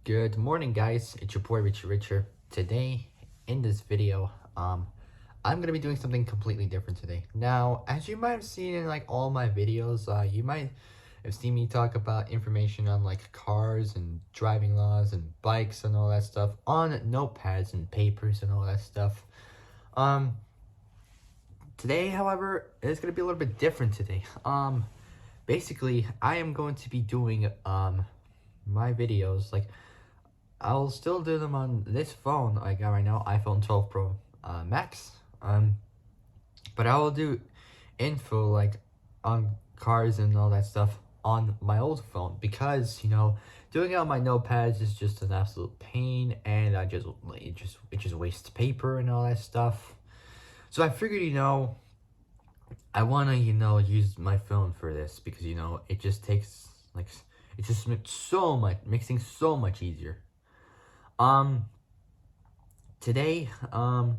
Good morning, guys. It's your boy Richard. Today, in this video, I'm gonna be doing something completely different today. Now, as you might have seen in like all my videos, you might have seen me talk about information on like cars and driving laws and bikes and all that stuff on notepads and papers and all that stuff. Um, Today, however, it's gonna be a little bit different today. Basically, I am going to be doing my videos like. I'll still do them on this phone I got right now, iPhone 12 Pro Max. But I will do info like on cars and all that stuff on my old phone because doing it on my notepads is just an absolute pain, and it just wastes paper and all that stuff. So I figured I wanna use my phone for this because it just takes like it just makes things so much easier. Um, Today, I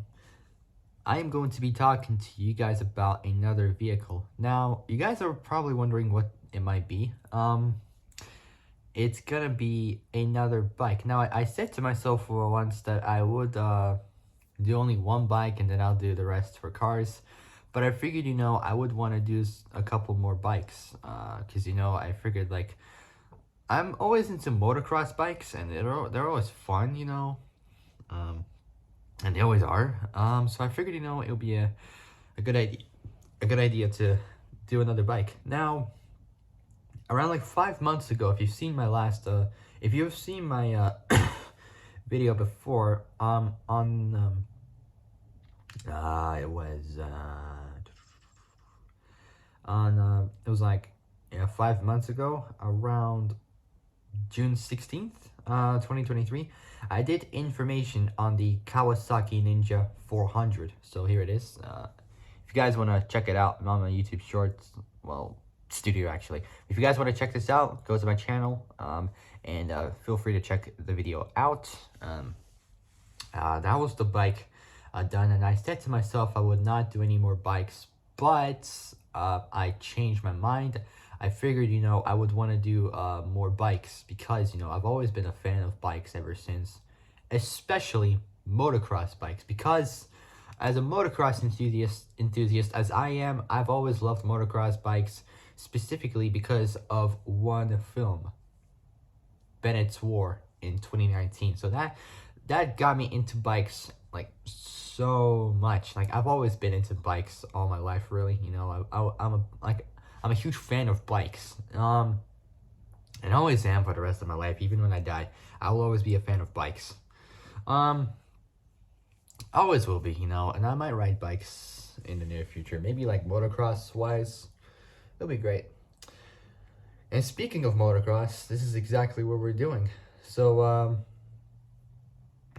am going to be talking to you guys about another vehicle. Now, you guys are probably wondering what it might be. It's gonna be another bike. Now, I said to myself for once that I would do only one bike and then I'll do the rest for cars. But I figured, I would want to do a couple more bikes. Because, I figured, like, I'm always into motocross bikes and they're always fun, and they always are. So I figured, it would be a good idea to do another bike. Now, around like 5 months ago, if you've seen my video before, it was it was like 5 months ago, around June 16th, 2023, I did information on the Kawasaki Ninja 400. So here it is. If you guys want to check it out, I'm on my YouTube Shorts, well, studio actually. If you guys want to check this out, go to my channel, and feel free to check the video out. That was the bike done, and I said to myself I would not do any more bikes, but I changed my mind. I figured, I would want to do more bikes because, I've always been a fan of bikes ever since, especially motocross bikes, because as a motocross enthusiast as I am, I've always loved motocross bikes, specifically because of one film, Bennett's War in 2019. So that got me into bikes like so much. Like I've always been into bikes all my life, really. I'm a huge fan of bikes. And I always am for the rest of my life. Even when I die, I will always be a fan of bikes. Always will be, and I might ride bikes in the near future. Maybe like motocross wise. It'll be great. And speaking of motocross, this is exactly what we're doing. So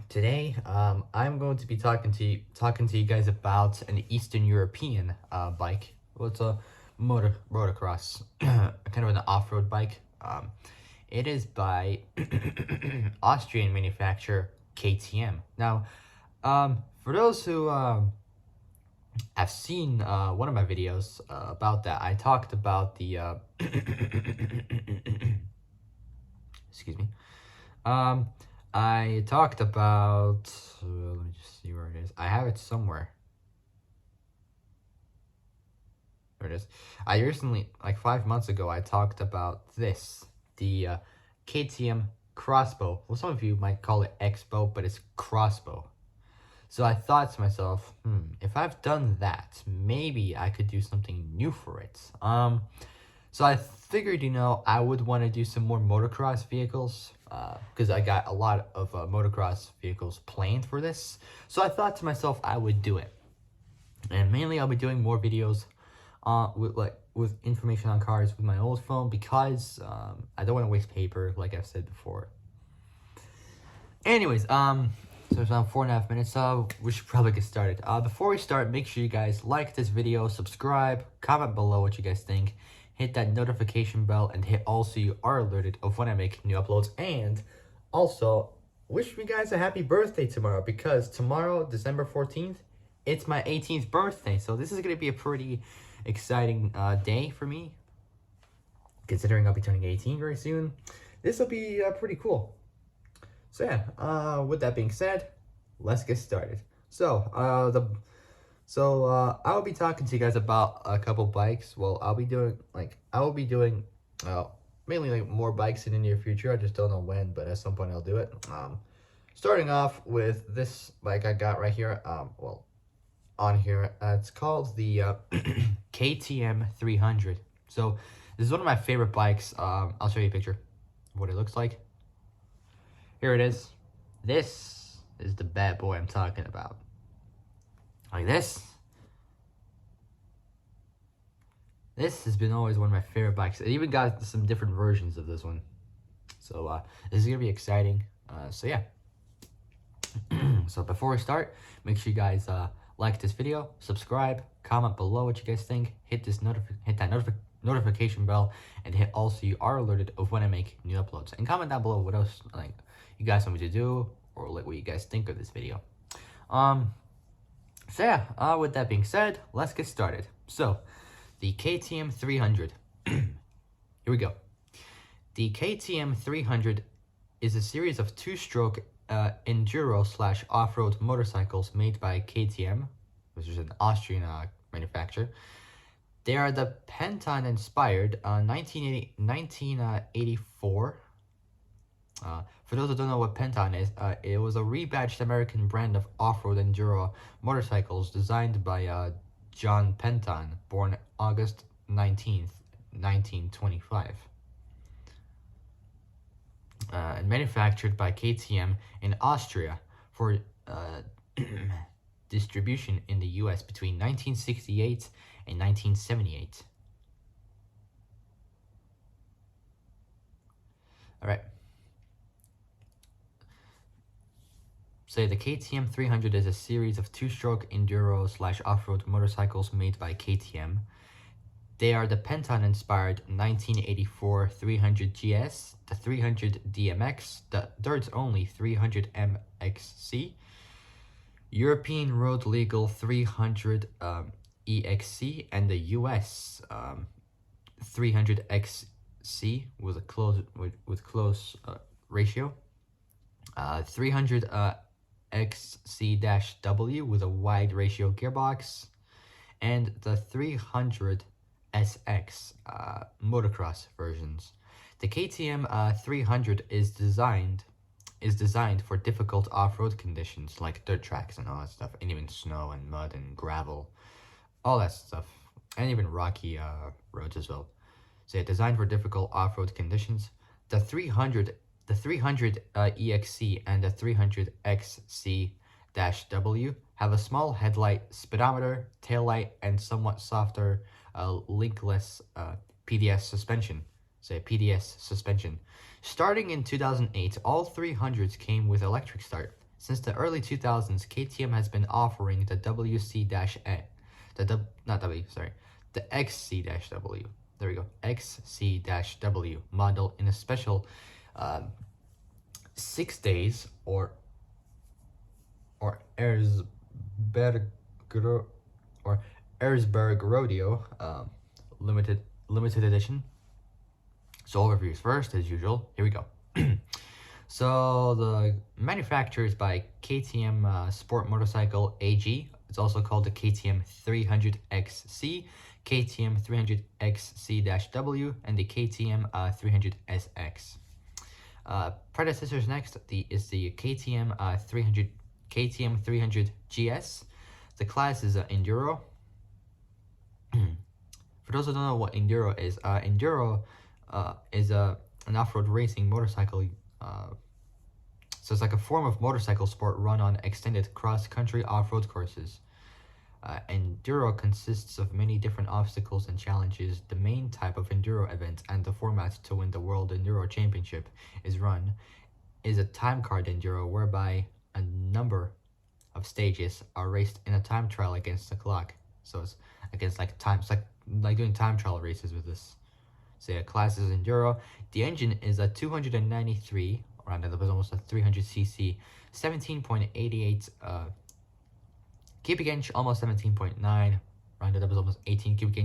today, I'm going to be talking to you guys about an Eastern European bike. Well, it's a motocross, kind of an off-road bike. It is by Austrian manufacturer KTM. Now, for those who have seen one of my videos about that, I talked about the excuse me. I talked about. Let me just see where it is. I have it somewhere. There it is. I recently, like 5 months ago, I talked about this, the KTM crossbow. Well, some of you might call it X-bow, but it's crossbow. So I thought to myself, if I've done that, maybe I could do something new for it. So I figured, I would want to do some more motocross vehicles, because I got a lot of motocross vehicles planned for this. So I thought to myself, I would do it. And mainly I'll be doing more videos with information on cars with my old phone because I don't want to waste paper, like I've said before. Anyways, so it's around 4.5 minutes, so we should probably get started. Before we start, make sure you guys like this video, subscribe, comment below what you guys think, hit that notification bell, and hit all so you are alerted of when I make new uploads. And also, wish you guys a happy birthday tomorrow, because tomorrow, December 14th, it's my 18th birthday. So this is going to be a pretty exciting day for me, considering I'll be turning 18 very soon. This will be pretty cool. So yeah, with that being said, let's get started. So I will be talking to you guys about a couple bikes. Well, I will be doing uh, mainly like more bikes in the near future. I just don't know when, but at some point I'll do it. Starting off with this bike I got right here. Well, on here, it's called the KTM 300. So this is one of my favorite bikes. I'll show you a picture of what it looks like. Here it is. This is the bad boy I'm talking about. Like this. This has been always one of my favorite bikes. It even got some different versions of this one. So this is going to be exciting. So yeah. So before we start, make sure you guys like this video, subscribe, comment below what you guys think, hit that notification bell, and hit also you are alerted of when I make new uploads. And comment down below what else like you guys want me to do, or like what you guys think of this video. So yeah, with that being said, let's get started. So the KTM 300. Here we go. The KTM 300 is a series of two-stroke enduro / off-road motorcycles made by KTM, which is an Austrian manufacturer. They are the Penton-inspired 1984. For those who don't know what Penton is, it was a rebadged American brand of off-road enduro motorcycles designed by John Penton, born August 19th, 1925. And manufactured by KTM in Austria for distribution in the US between 1968 and 1978. All right. So the KTM 300 is a series of two-stroke enduro / off-road motorcycles made by KTM. They are the Penton-inspired 1984 300 GS, the 300 DMX, the dirt's only 300 MXC, European road legal 300 EXC, and the US 300 XC with a close ratio, 300 XC-W with a wide ratio gearbox, and the 300 SX motocross versions. The KTM 300 is designed for difficult off-road conditions like dirt tracks and all that stuff, and even snow and mud and gravel, all that stuff, and even rocky roads as well. So yeah, designed for difficult off-road conditions. The 300 EXC and the 300 XC-W have a small headlight, speedometer, taillight, and somewhat softer linkless PDS suspension. PDS suspension. Starting in 2008, all 300s came with electric start. Since the early 2000s, KTM has been offering the the XC-W. There we go, XC-W model in a special 6 days or Erzberg Rodeo limited edition. So overviews first, as usual. Here we go. So the manufacturer is by KTM Sport Motorcycle AG. It's also called the KTM 300XC, KTM 300XC-W, and the KTM 300SX. Predecessors next is the KTM 300 GS. The class is enduro. For those who don't know what enduro is, enduro is an off-road racing motorcycle. So it's like a form of motorcycle sport run on extended cross-country off-road courses. Enduro consists of many different obstacles and challenges. The main type of enduro event and the format to win the World Enduro Championship is a time card enduro, whereby a number of stages are raced in a time trial against the clock. So it's against like doing time trial races with this. So yeah, class is enduro. The engine is a 293, rounded up as almost a 300cc, 17.88 cubic inch, almost 17.9, rounded up as almost 18 cubic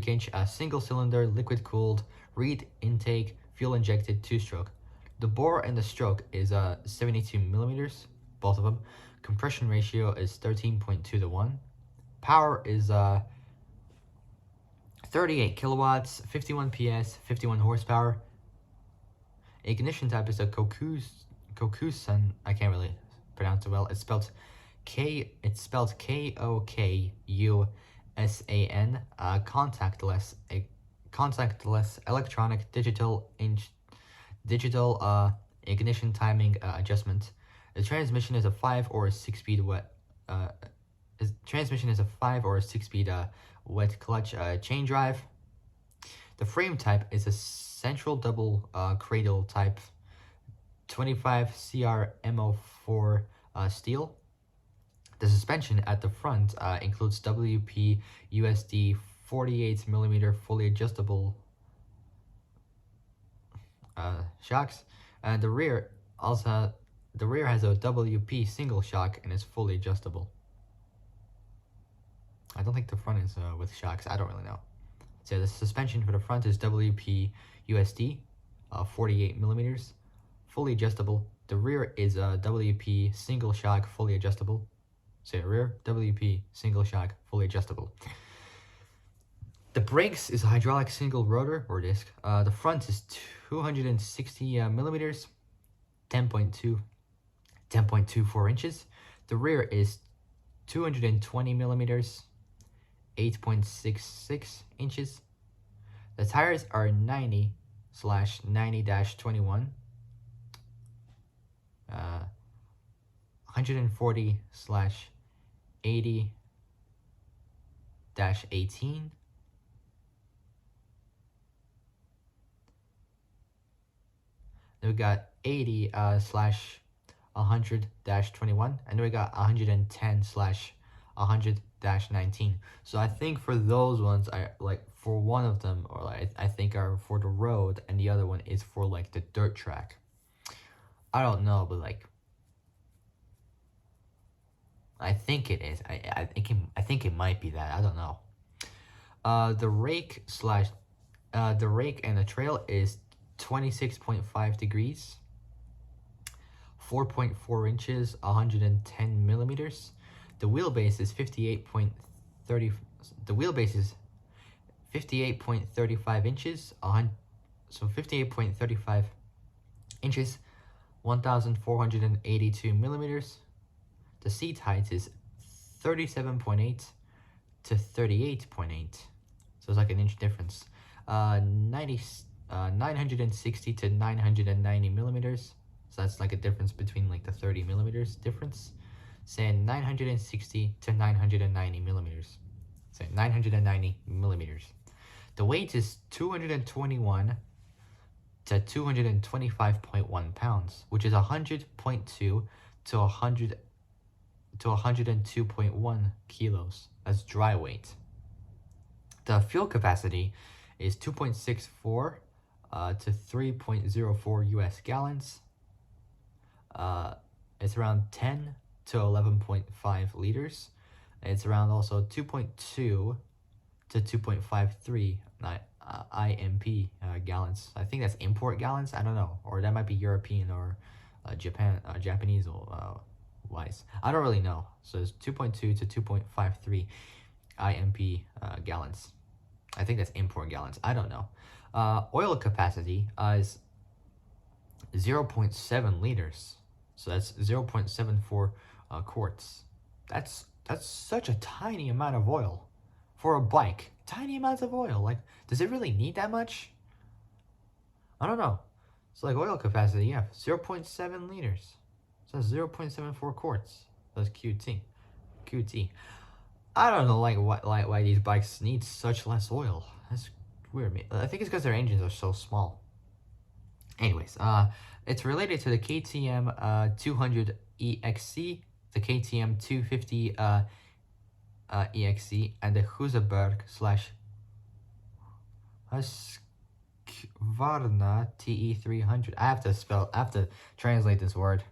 inch, single cylinder, liquid cooled, reed intake, fuel injected, two-stroke. The bore and the stroke is 72 millimeters, both of them. Compression ratio is 13.2 to 1. Power is 38 kilowatts, 51 PS, 51 horsepower. Ignition type is a Kokusan. I can't really pronounce it well. It's spelled K-O-K-U-S-A-N. Contactless electronic digital ignition timing adjustment. The transmission is a 5 or 6 speed wet. Transmission is a 5 or 6 speed wet clutch chain drive. The frame type is a central double cradle type 25 CR-MO4 steel. The suspension at the front includes WP USD 48mm fully adjustable shocks, and the rear has a WP single shock and is fully adjustable. I don't think the front is with shocks. I don't really know. So the suspension for the front is WP USD 48mm, fully adjustable. The rear is WP single shock, fully adjustable. So rear WP single shock, fully adjustable. The brakes is a hydraulic single rotor or disc. The front is 260 millimeters, 10.24 inches. The rear is 220 millimeters, 8.66 inches. The tires are 90/90-21, 140/80-18, then we got 80/100-21, and then we got 110/100-19. So I think for those ones, I like for one of them, or like I think are for the road, and the other one is for like the dirt track. I don't know, but like I think it is. I think it might be that. I don't know. The rake and the trail is 26.5 degrees, 4.4 inches, 110 millimeters. The wheelbase is 58.30. The wheelbase is 58.35 inches. So 58.35 inches, 1,482 millimeters. The seat height is 37.8 to 38.8. So it's like an inch difference. 960 to 990 millimeters. So that's like a difference between like the 30 millimeters difference. Saying 960 to 990 millimeters. So 990 millimeters. The weight is 221 to 225.1 pounds, which is 100.2 to 102.1 kilos as dry weight. The fuel capacity is 2.64 to 3.04 US gallons. It's around 10 to 11.5 liters. It's around also 2.2 to 2.53 IMP gallons. I think that's import gallons. I don't know, or that might be European or Japanese or wise. I don't really know. So it's 2.2 to 2.53 IMP gallons. I think that's import gallons. I don't know. Oil capacity is 0.7 liters. So that's 0.74 quarts. That's such a tiny amount of oil for a bike. Tiny amounts of oil. Like, does it really need that much? I don't know. So like oil capacity, yeah, 0.7 liters. So that's 0.74 quarts. That's QT. I don't know like why these bikes need such less oil. That's weird. I think it's because their engines are so small. Anyways, it's related to the KTM 200 EXC, the KTM 250 EXC, and the Husaberg Husqvarna TE300. I have to translate this word.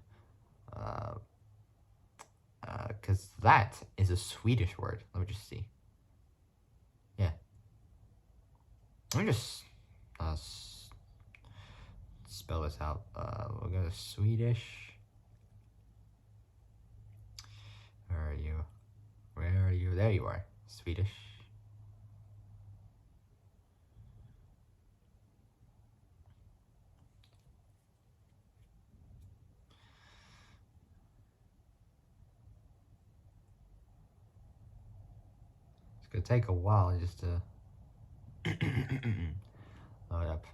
Because that is a Swedish word. Let me just see. Yeah. Let me just spell this out. We'll go to Swedish. Where are you? Where are you? There you are. Swedish. It's gonna take a while just to load up.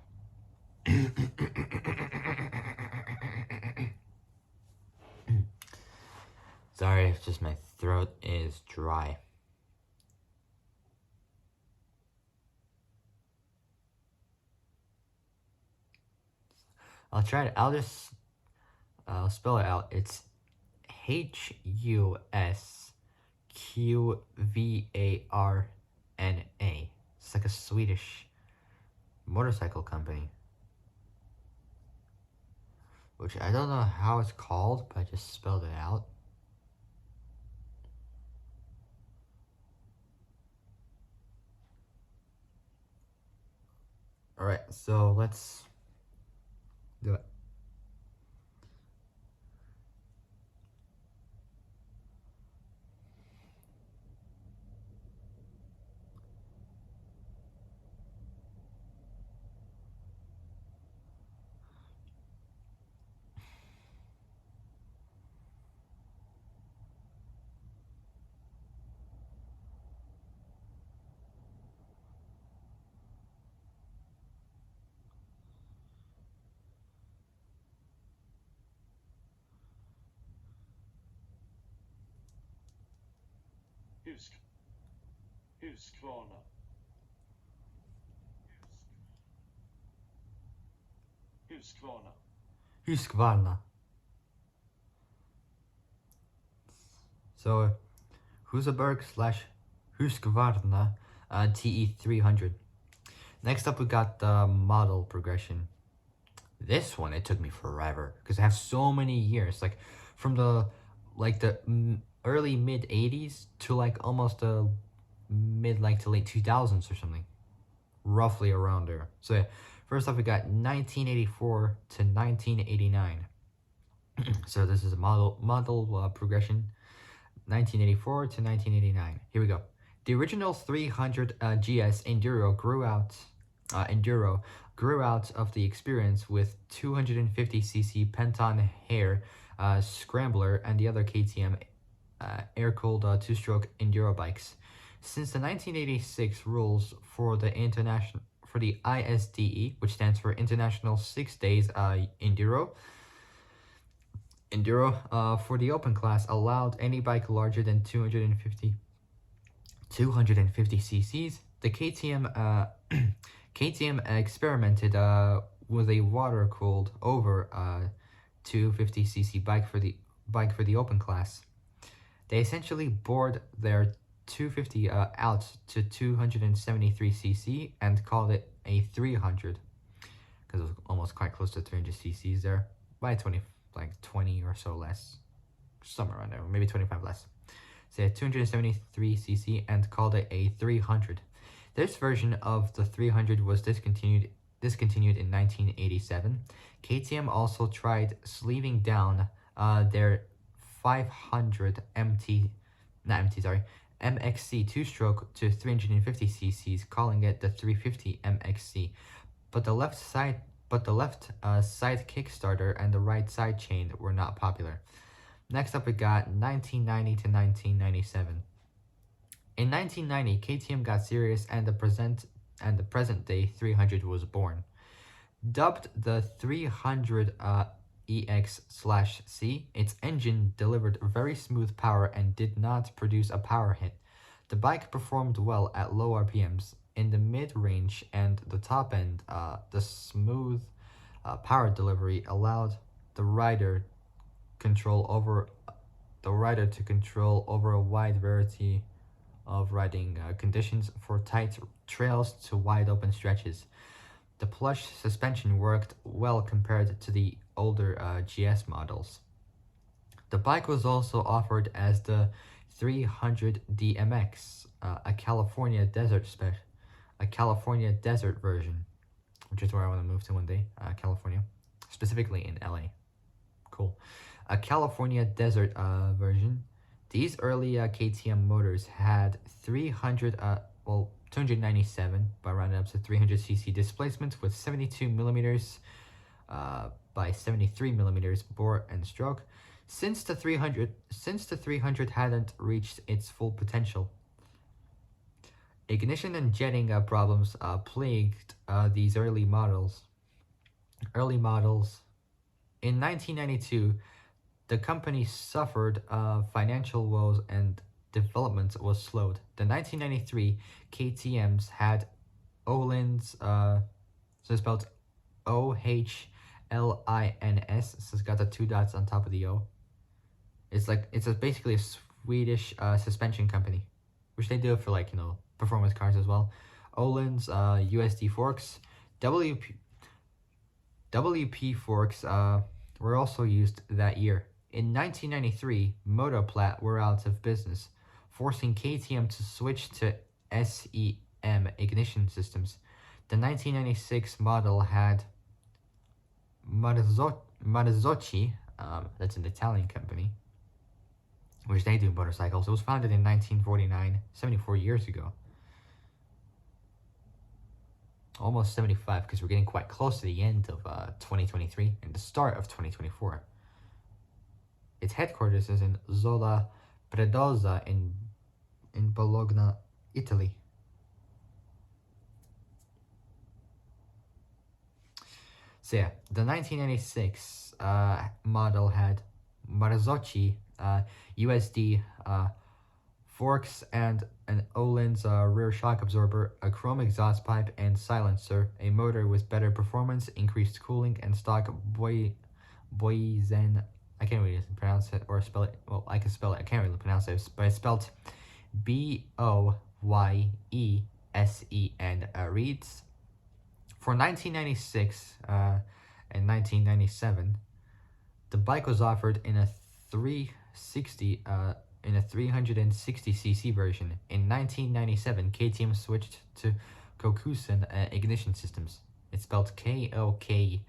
Sorry, it's just my throat is dry. I'll try it. I'll spell it out. It's HUSQVARNA. It's like a Swedish motorcycle company. Which I don't know how it's called, but I just spelled it out. Alright, so let's do it. Husqvarna. Husqvarna. Husqvarna. So, Husaberg / Husqvarna TE300. Next up, we got the model progression. This one, it took me forever because I have so many years, like from the early mid 80s to like almost the mid to late 2000s or something, roughly around there. So yeah, first off, we got 1984 to 1989. So this is a model progression, 1984 to 1989. Here we go. The original 300 GS Enduro grew out of the experience with 250cc Penton Hare Scrambler and the other KTM air-cooled two-stroke Enduro bikes. Since the 1986 rules for the ISDE, which stands for International 6 Days Enduro, for the open class allowed any bike larger than 250 cc's. The KTM experimented with a water-cooled over 250cc bike for the open class. They essentially bored their 250 out to 273cc and called it a 300 because it was almost quite close to 300cc's there by 20 or so less, somewhere around there, maybe 25 less. So 273cc and called it a 300. This version of the 300 was discontinued in 1987. KTM also tried sleeving down their 500 MXC two-stroke to 350cc's, calling it the 350 MXC. But the left side kickstarter and the right side chain were not popular. Next up, we got 1990 to 1997. In 1990, KTM got serious and the present-day 300 was born. Dubbed the 300 EX/C, its engine delivered very smooth power and did not produce a power hit. The bike performed well at low RPMs. In the mid-range and the top end, the smooth power delivery allowed the rider to control over a wide variety of riding conditions, for tight trails to wide open stretches. The plush suspension worked well compared to the older GS models. The bike was also offered as the 300 DMX, a California desert version, which is where I want to move to one day, California. specifically in LA. Cool. A California desert version. These early KTM motors had 297, but rounded up to 300cc displacement with 72 millimeters by 73 millimeters bore and stroke. Since the 300 hadn't reached its full potential, ignition and jetting problems plagued these early models. In 1992, the company suffered financial woes and development was slowed. The 1993 KTMs had Ohlins, so it's spelled Ohlins, so it's got the two dots on top of the O. It's basically a Swedish suspension company, which they do for performance cars as well. Ohlins, USD forks, WP forks were also used that year. In 1993, Motoplat were out of business, forcing KTM to switch to SEM ignition systems. The 1996 model had Marzocchi, that's an Italian company, which they do motorcycles. It was founded in 1949, 74 years ago. Almost 75, because we're getting quite close to the end of 2023 and the start of 2024. Its headquarters is in Zola Predosa in Bologna, Italy. So yeah, the 1996 model had Marzocchi USD forks and an Ohlins rear shock absorber, a chrome exhaust pipe and silencer, a motor with better performance, increased cooling, and stock Boysen. I can't really pronounce it or spell it. Well, I can spell it. I can't really pronounce it, but it's spelled Boyesen. Reads. For 1996 and 1997, the bike was offered in a 360cc version. In 1997, KTM switched to Kokusan ignition systems. It's spelled Kokusan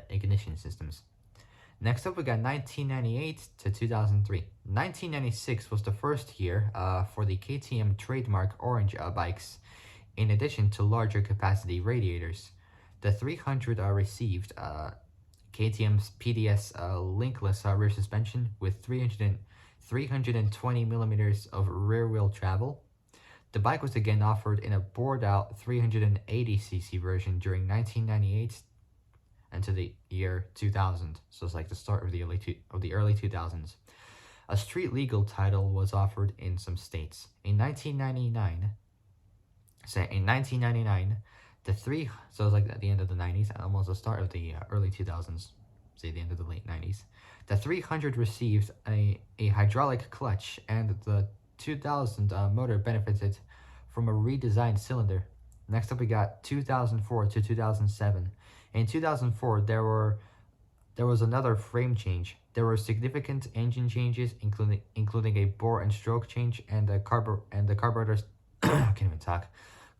ignition systems. Next up, we got 1998 to 2003. 1996 was the first year for the KTM trademark orange bikes, in addition to larger capacity radiators. The 300 received KTM's PDS linkless rear suspension with 320 millimeters of rear wheel travel. The bike was again offered in a bored out 380cc version during 1998 and to the year 2000. So it's like the start of the early 2000s. A street legal title was offered in some states. In 1999, so it's like at the end of the 90s and almost the start of the early 2000s, say the end of the late 90s. The 300 received a hydraulic clutch, and the 2000 motor benefited from a redesigned cylinder. Next up, we got 2004 to 2007. In 2004, there was another frame change. There were significant engine changes, including a bore and stroke change, and the carburetor. I can't even talk.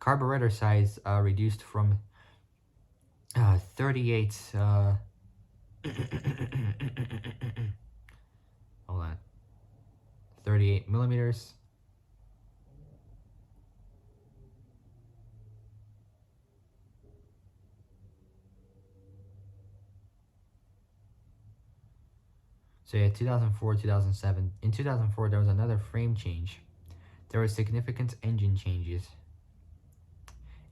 Carburetor size reduced from 38. Hold on. 38 millimeters. So yeah, 2004, 2007. In 2004, there was another frame change. There were significant engine changes,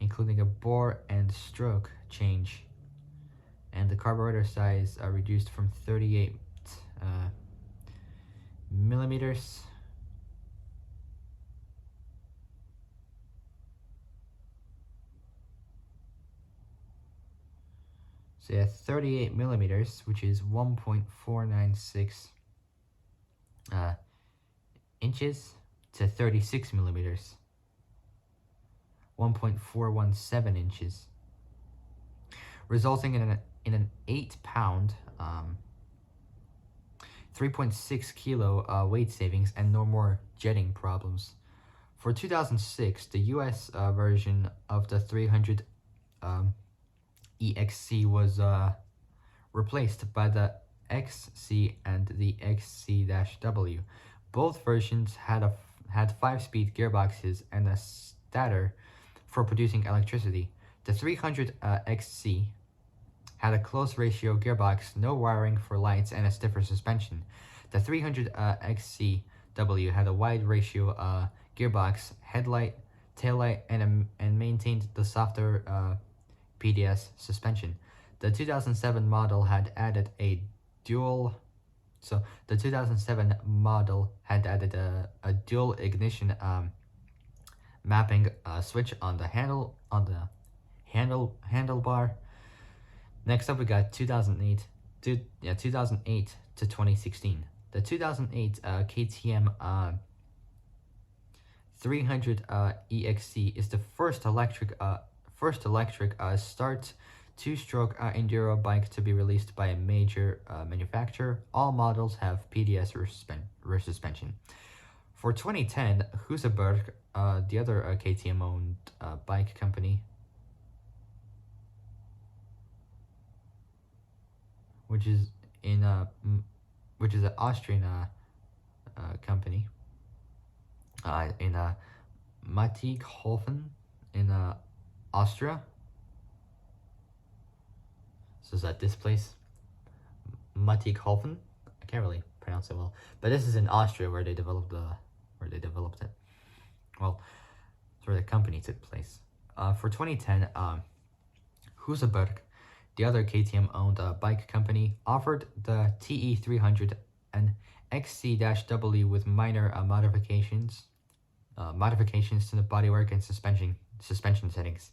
including a bore and stroke change, and the carburetor size reduced from 38 millimeters so yeah, 38 millimeters, which is 1.496 inches, to 36 millimeters, 1.417 inches, resulting in an 8-pound, 3.6 kilo weight savings and no more jetting problems. For 2006, the US version of the 300 EXC was replaced by the XC and the XC-W. Both versions had 5-speed gearboxes and a stator for producing electricity. The 300 XC had a close ratio gearbox, no wiring for lights, and a stiffer suspension. The 300 XC-W had a wide ratio gearbox, headlight, taillight, and maintained the softer PDS suspension. The 2007 model had added a dual. So the 2007 model had added a dual ignition mapping switch on the handlebar. Next up, we got 2008 to 2016. The 2008 KTM 300 EXC is the first electric start two-stroke enduro bike to be released by a major manufacturer. All models have PDS rear suspension. For 2010, Husaberg, the other KTM-owned bike company, which is an Austrian company, in Mattighofen in Austria. So is that this place, Mattighofen? I can't really pronounce it well, but this is in Austria where they developed it. Well, it's where the company took place. For 2010, Husaberg, the other KTM-owned bike company, offered the TE300 and XC-W with minor modifications to the bodywork and suspension settings.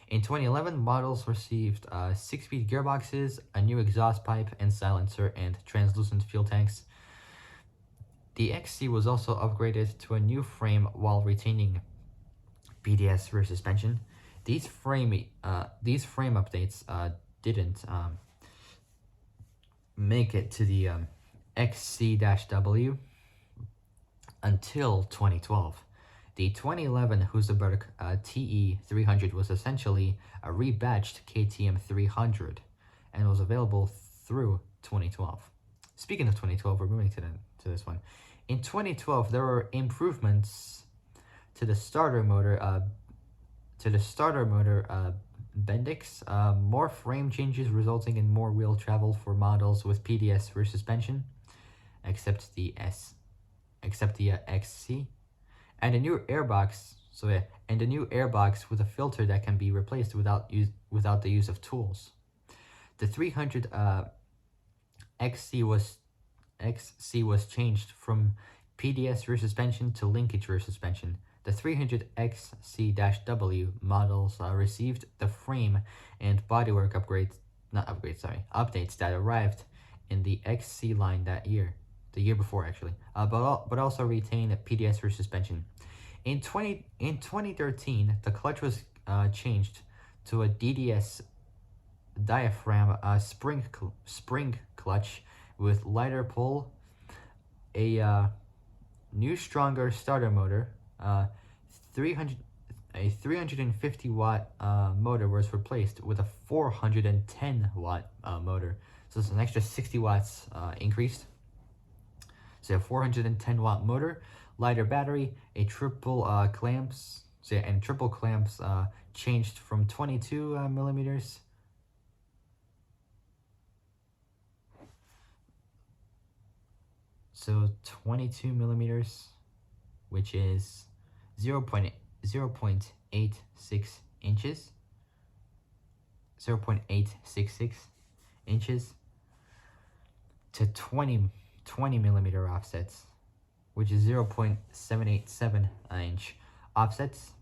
In 2011, models received 6-speed gearboxes, a new exhaust pipe and silencer, and translucent fuel tanks. The XC was also upgraded to a new frame while retaining PDS rear suspension. These frame updates didn't make it to the XC-W until 2012. The 2011 Husaberg TE300 was essentially a rebadged KTM 300 and was available through 2012. Speaking of 2012, we're moving to this one. In 2012, there were improvements to the starter motor Bendix, more frame changes resulting in more wheel travel for models with PDS rear suspension, except the XC, and a new airbox. And a new airbox with a filter that can be replaced without the use of tools. The 300 XC was changed from PDS rear suspension to linkage rear suspension. The 300 XC-W models received the frame and bodywork updates that arrived in the XC line the year before actually, but also retained PDS rear suspension. In 2013, the clutch was changed to a DDS diaphragm spring clutch with lighter pull, a new stronger starter motor. 350 watt motor was replaced with a 410 watt motor. So it's an extra 60 watts increased. So a 410 watt motor, lighter battery, a triple clamps. Triple clamps changed from 22 millimeters. So 22 millimeters, which is 0.866 inches. 0.866 inches to 20 millimeter offsets, which is 0.787 inch offsets.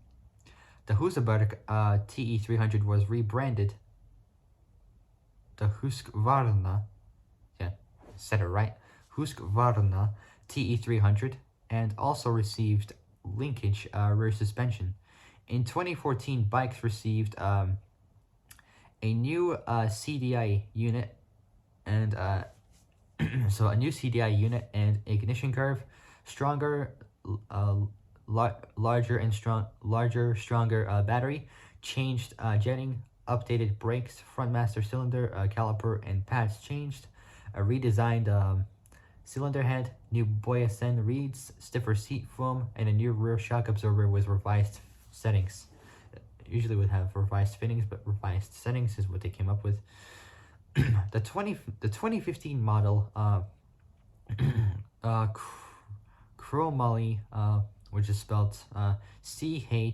The Husaberg TE300 was rebranded the Husqvarna, said it right, Husqvarna TE300, and also received linkage rear suspension. In 2014, bikes received a new CDI unit and so a new CDI unit and ignition curve, stronger, stronger battery, changed jetting, updated brakes, front master cylinder, caliper, and pads changed. A redesigned cylinder head, new Boyasen reeds, stiffer seat foam, and a new rear shock absorber with revised settings. Usually would have revised fittings, but revised settings is what they came up with. The 2015 model Chromoly, which is spelled Chromoly.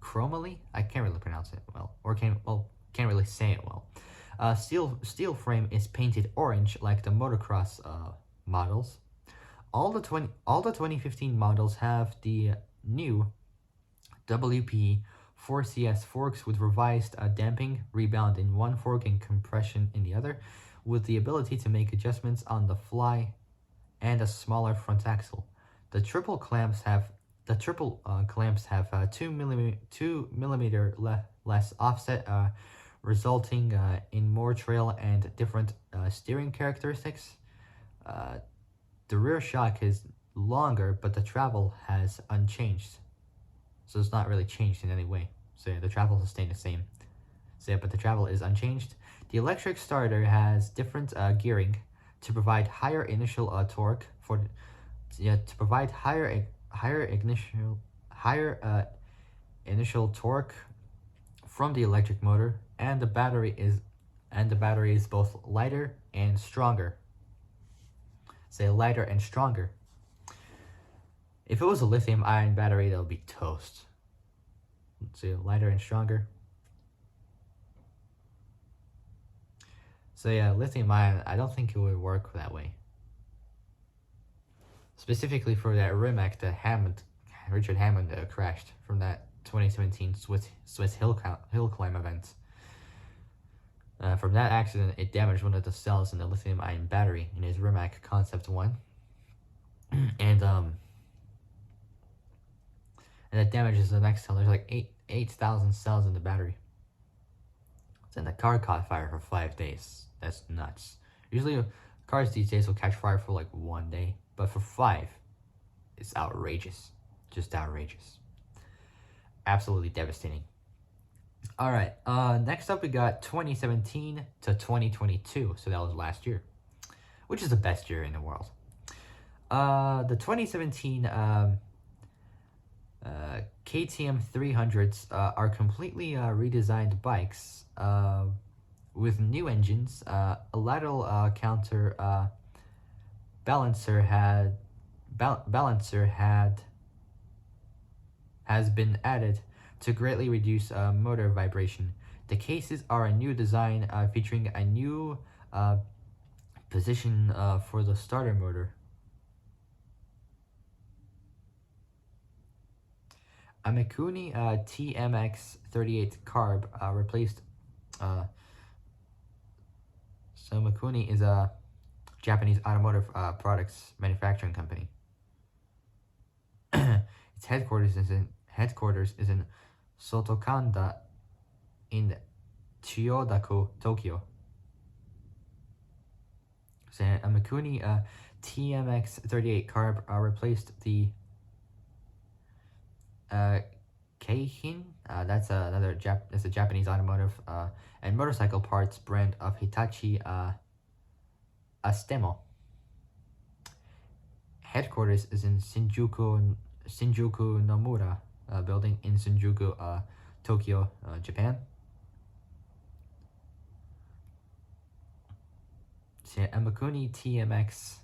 Chromoly? I can't really pronounce it well, or can't really say it well. Steel frame is painted orange like the motocross models. All the 2015 models have the new WP 4CS forks with revised damping, rebound in one fork, and compression in the other, with the ability to make adjustments on the fly, and a smaller front axle. The triple clamps have 2 millimeter less offset, resulting in more trail and different steering characteristics. The rear shock is longer, but the travel has unchanged. So it's not really changed in any way. So yeah, the travel is staying the same. So yeah, but the travel is unchanged. The electric starter has different gearing to provide higher initial torque initial torque from the electric motor, and the battery is both lighter and stronger. Say lighter and stronger. If it was a lithium-ion battery, that would be toast. So lighter and stronger. So yeah, lithium-ion, I don't think it would work that way. Specifically for that Rimac that Richard Hammond crashed from that 2017 Swiss hill climb event. From that accident, it damaged one of the cells in the lithium-ion battery in his Rimac Concept 1. And that damages the next cell. There's like 8,000 cells in the battery. And the car caught fire for 5 days. That's nuts. Usually cars these days will catch fire for like 1 day, but for 5, it's outrageous. Just outrageous. Absolutely devastating. All right, next up we got 2017 to 2022, so that was last year, which is the best year in the world. The 2017 KTM 300s are completely redesigned bikes with new engines. A lateral counter balancer has been added to greatly reduce motor vibration. The cases are a new design featuring a new position for the starter motor. A Mikuni TMX 38 carb replaced. So Mikuni is a Japanese automotive products manufacturing company. Its headquarters is in Sotokanda in Chiyoda-ku, Tokyo. So a Mikuni TMX 38 carb replaced the Keihin. That's a Japanese automotive and motorcycle parts brand of Hitachi Astemo. Headquarters is in Shinjuku Nomura building in Shinjuku, Tokyo, Japan. So a Mikuni TMX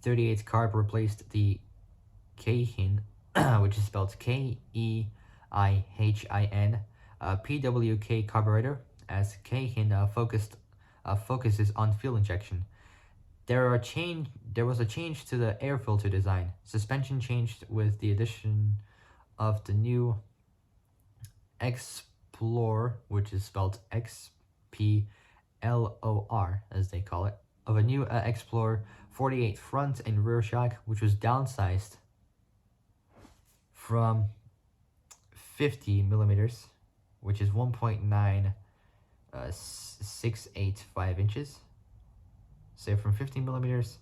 38 carb replaced the Keihin, which is spelled Keihin, PWK carburetor, as Keihin focuses on fuel injection. There was a change to the air filter design. Suspension changed with the addition of the new Explore, which is spelled XPLOR, as they call it, of a new Explore 48 front and rear shock, which was downsized from 50 millimeters, which is 1.9685 inches. So from 50 millimeters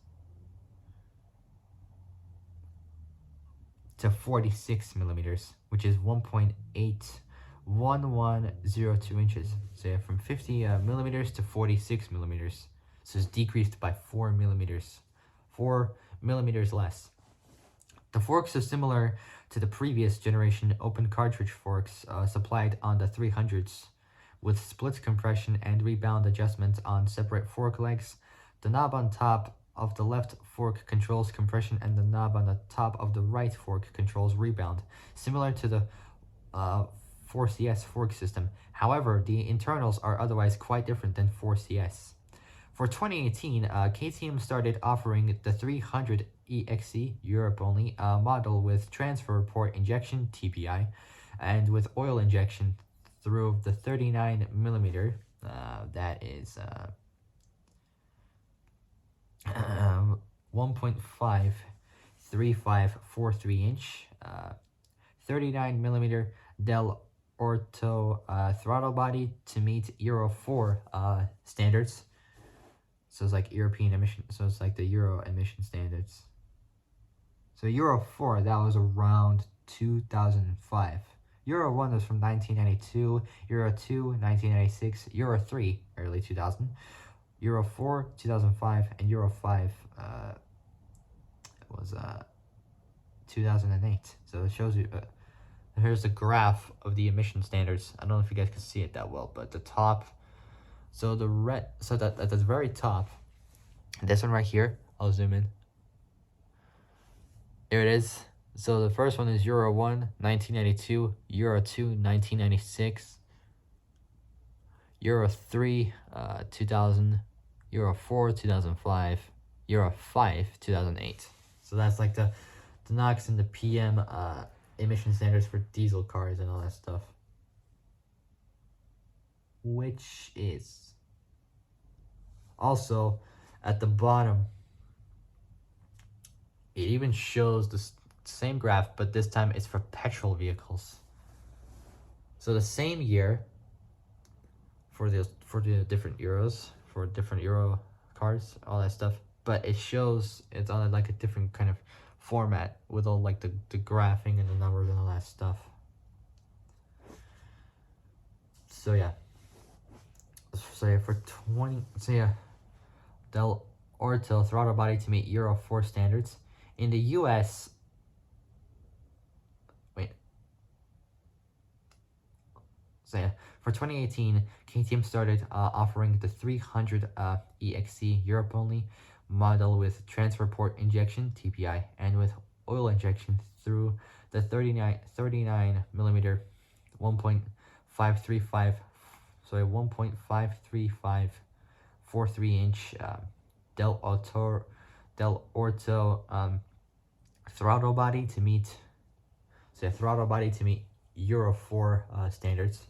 to 46 millimeters. which is 1.81102 inches. So yeah, from 50 millimeters to 46 millimeters. So it's decreased by 4 millimeters. 4 millimeters less. The forks are similar to the previous generation open cartridge forks supplied on the 300s, with split compression and rebound adjustments on separate fork legs. The knob on top of the left fork controls compression, and the knob on the top of the right fork controls rebound, similar to the 4CS fork system. However, the internals are otherwise quite different than 4CS. For 2018, KTM started offering the 300 EXE Europe only model with transfer port injection (TPI) and with oil injection through the 39 millimeter. That is 1.53543 inch 39 millimeter Del Orto throttle body to meet Euro 4 standards. So it's like European emission. So it's like the Euro emission standards. So Euro 4, that was around 2005. Euro 1 was from 1992. Euro 2, 1996. Euro 3, early 2000. Euro 4, 2005. And Euro 5 was 2008. So it shows you... here's the graph of the emission standards. I don't know if you guys can see it that well, but the top... So the red, so that at the very top, this one right here, I'll zoom in. Here it is. So the first one is Euro 1, 1992, Euro 2, 1996, Euro 3, 2000, Euro 4, 2005, Euro 5, 2008. So that's like the NOx and the PM emission standards for diesel cars and all that stuff. Which is also at the bottom, it even shows the same graph, but this time it's for petrol vehicles. So the same year for the different Euros, for different Euro cars, all that stuff, but it shows it's on like a different kind of format with all like the graphing and the numbers and all that stuff. So yeah. So yeah, for 20, so yeah, Del Orto throttle body to meet Euro 4 standards. In the US, so yeah, for 2018, KTM started offering the 300 EXE Europe only model with transfer port injection (TPI) and with oil injection through the 39 millimeter 1.535 1.53543 inch Del Orto throttle body to meet Euro 4 standards.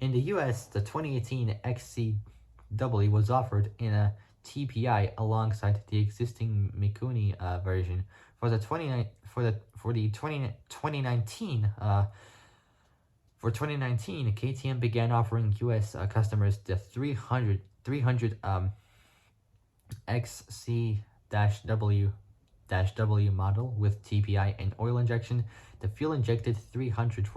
In the US, the 2018 XCW was offered in a TPI alongside the existing Mikuni version. For 2019, KTM began offering US customers the 300 XC-W model with TPI and oil injection. The fuel-injected 300s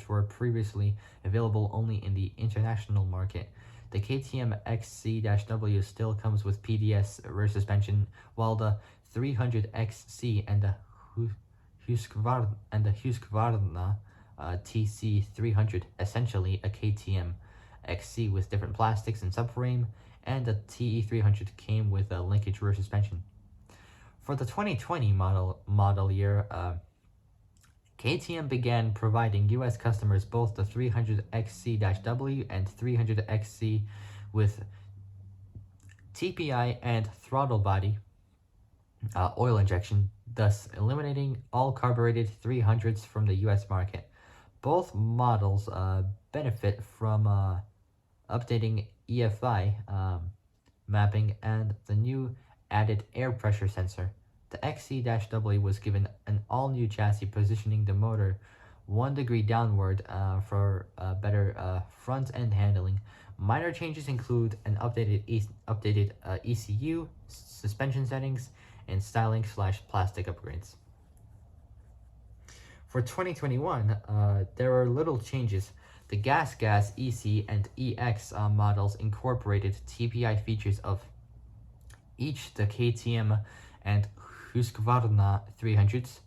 were previously available only in the international market. The KTM XC-W still comes with PDS rear suspension, while the 300XC and the Husqvarna TC300, essentially a KTM XC with different plastics and subframe, and the TE300 came with a linkage rear suspension. For the 2020 model year, KTM began providing US customers both the 300XC-W and 300XC with TPI and throttle body oil injection, thus eliminating all carbureted 300s from the US market. Both models benefit from updating EFI mapping and the new added air pressure sensor. The XC-W was given an all-new chassis positioning the motor 1 degree downward for better front-end handling. Minor changes include an updated ECU, suspension settings, and styling/plastic upgrades. For 2021, there were little changes. The gas EC and EX models incorporated TPI features of each the KTM and Husqvarna 300s.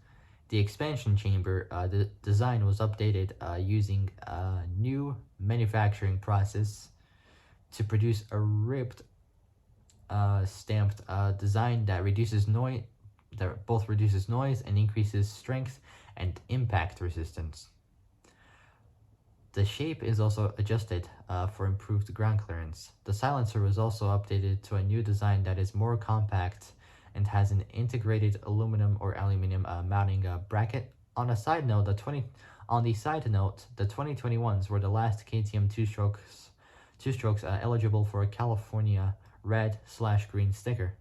The expansion chamber, the design was updated using a new manufacturing process to produce a ribbed stamped design that both reduces noise and increases strength and impact resistance. The shape is also adjusted for improved ground clearance. The silencer was also updated to a new design that is more compact and has an integrated aluminum mounting bracket. On the side note, the 2021s were the last KTM two-strokes eligible for a California red/green sticker.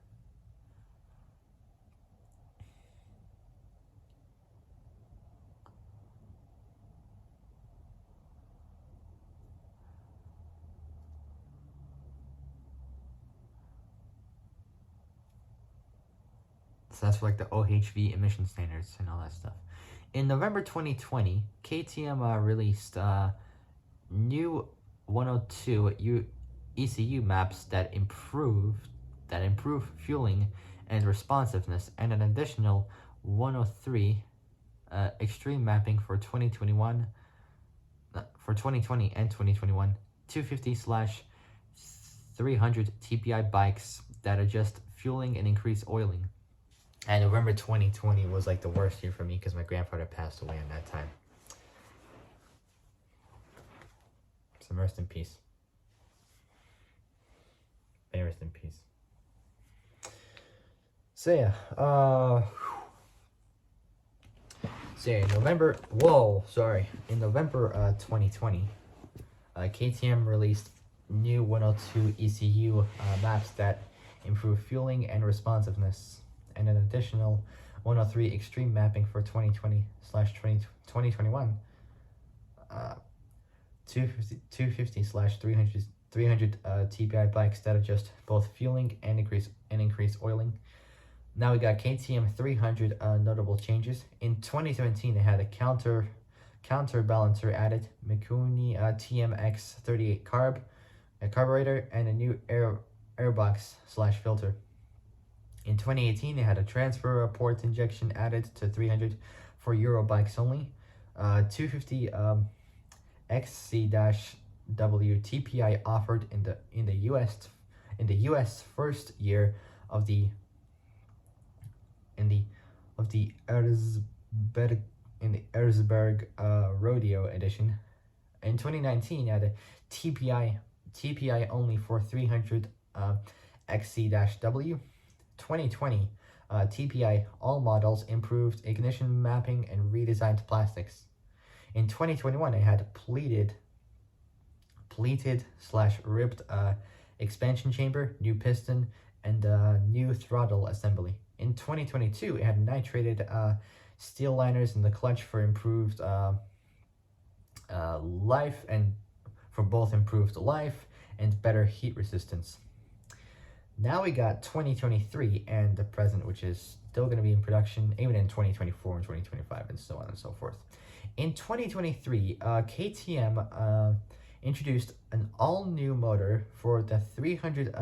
So that's for like the OHV emission standards and all that stuff. In November 2020, KTM released new 102 ECU maps that improve fueling and responsiveness, and an additional 103 extreme mapping for 2020 and 2021 250/300 TPI bikes that adjust fueling and increase oiling. And November 2020 was like the worst year for me because my grandfather passed away in that time. So rest in peace. May rest in peace. So yeah, in November 2020, KTM released new 102 ECU maps that improve fueling and responsiveness, and an additional 103 extreme mapping for 2020/2021 250/300 TPI bikes that adjust both fueling and increase oiling. Now we got KTM 300 notable changes. In 2017, they had a counterbalancer added, Mikuni TMX38 carburetor, and a new airbox/filter. In 2018, they had a transfer port injection added to 300 for Euro bikes only. 250 XC-W TPI offered in the US first year of the Erzberg Rodeo edition. In 2019, they had a TPI only for 300 XC-W. 2020, TPI all models improved ignition mapping and redesigned plastics. In 2021, they had pleated/ribbed expansion chamber, new piston, and new throttle assembly. In 2022, it had nitrated steel liners in the clutch for improved life and better heat resistance. Now we got 2023 and the present, which is still going to be in production even in 2024 and 2025 and so on and so forth. In 2023, KTM introduced an all-new motor for the 300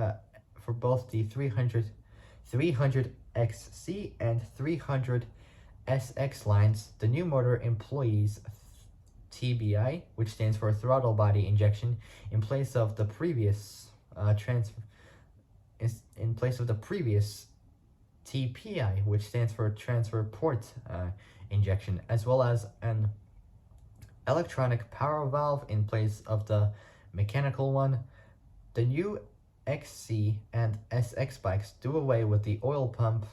for both the 300XC and 300SX lines. The new motor employs TBI, which stands for throttle body injection, in place of the previous TPI, which stands for transfer port injection, as well as an electronic power valve in place of the mechanical one. The new XC and SX bikes do away with the oil pump,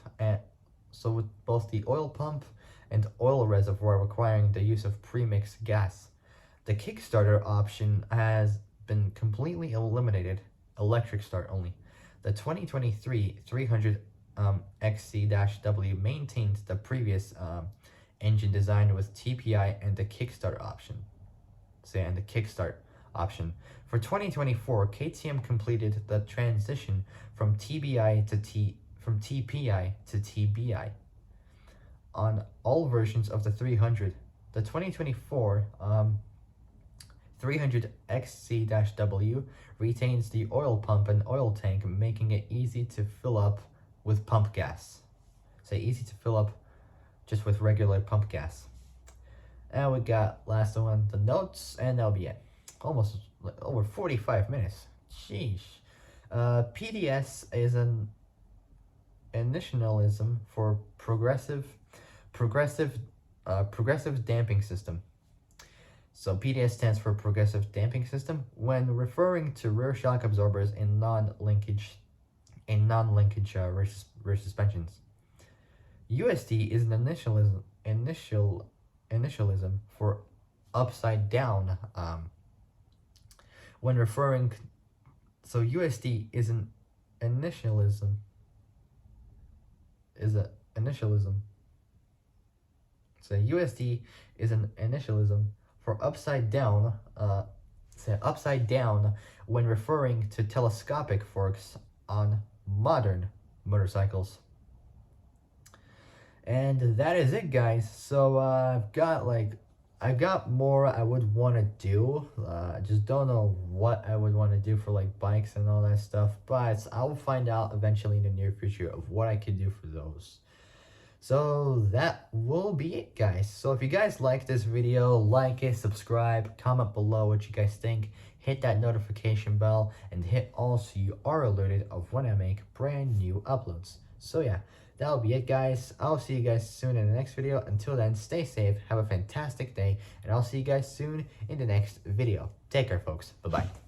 so with both the oil pump and oil reservoir requiring the use of premixed gas. The Kickstarter option has been completely eliminated, electric start only. The 2023 300 XC-W maintained the previous engine design with TPI and the Kickstart option. For 2024, KTM completed the transition from TPI to TBI on all versions of the 300. the 2024 300XC-W retains the oil pump and oil tank, making it easy to fill up with pump gas. So easy to fill up just with regular pump gas. And we got last one, the notes, and that'll be it. Almost like over 45 minutes. Sheesh. PDS is an initialism for progressive damping system. So PDS stands for progressive damping system when referring to rear shock absorbers in non-linkage rear suspensions. USD is an initialism for upside down when referring. So USD is an initialism. So USD is an initialism for upside down when referring to telescopic forks on modern motorcycles. And that is it, guys. So I've got more I would want to do. I just don't know what I would want to do for like bikes and all that stuff, but I'll find out eventually in the near future of what I could do for those. So that will be it, guys. So if you guys like this video, like it, subscribe, comment below what you guys think, hit that notification bell, and hit all so you are alerted of when I make brand new uploads. So yeah, that'll be it, guys. I'll see you guys soon in the next video. Until then, stay safe, have a fantastic day, and I'll see you guys soon in the next video. Take care, folks. Bye-bye.